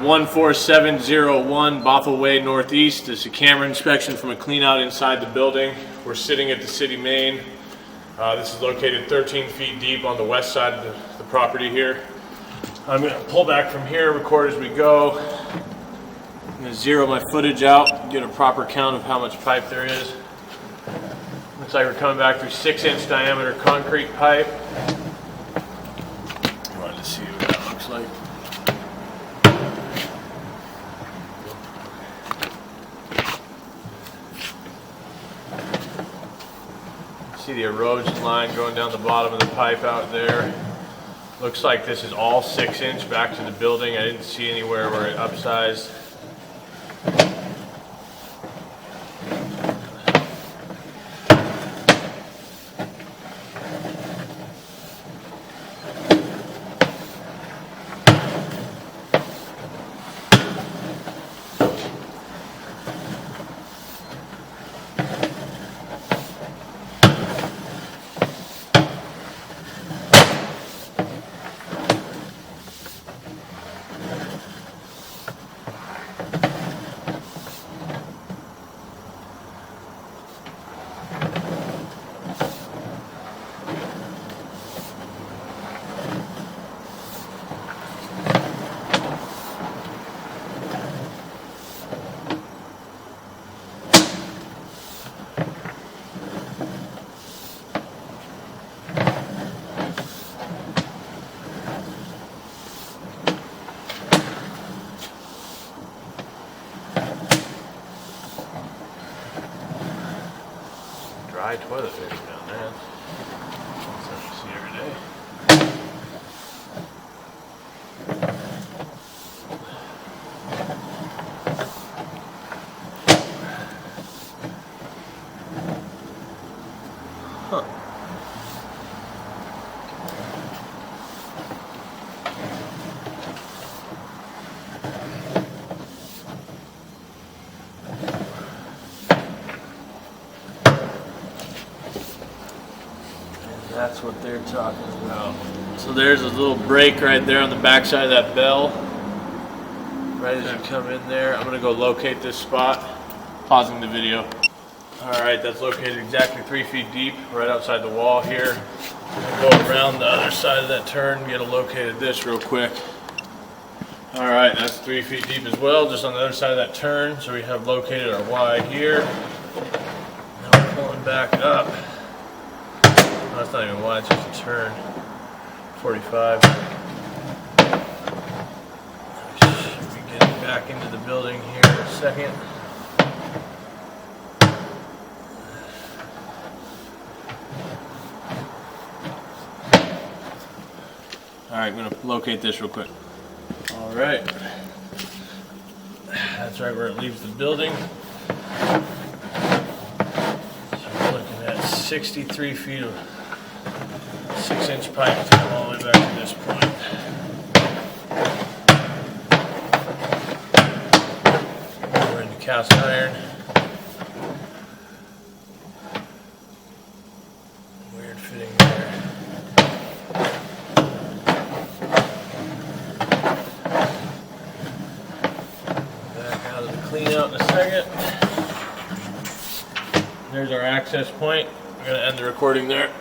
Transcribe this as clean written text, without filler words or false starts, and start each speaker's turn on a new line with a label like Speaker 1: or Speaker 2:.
Speaker 1: 14701 Bothell Way Northeast. This is a camera inspection from a clean out inside the building. We're sitting at the city main. This is located 13 feet deep on the west side of the property here. I'm going to pull back from here, record as we go. I'm going to zero my footage out, get a proper count of how much pipe there is. Looks like we're coming back through 6-inch diameter concrete pipe. I wanted to see what that looks like. See the erosion line going down the bottom of the pipe out there. Looks like this is all 6-inch back to the building. I didn't see anywhere where it upsized. Dry toilet paper down there. That's what you see every day. Huh. That's what they're talking about. So there's a little break right there on the back side of that bell. Right as you come in there, I'm gonna go locate this spot. Pausing the video. All right, that's located exactly 3 feet deep, right outside the wall here. I'll go around the other side of that turn, get a located this real quick. All right, that's 3 feet deep as well, just on the other side of that turn. So we have located our Y here. Now we're pulling back up. Oh, that's not even wide, it's just a turn. 45. Should be getting back into the building here in a second. Alright, I'm going to locate this real quick. Alright. That's right where it leaves the building. 63 feet of 6-inch pipe to come all the way back to this point. We're into cast iron. Weird fitting there. Back out of the clean out in a second. There's our access point. I'm going to end the recording there.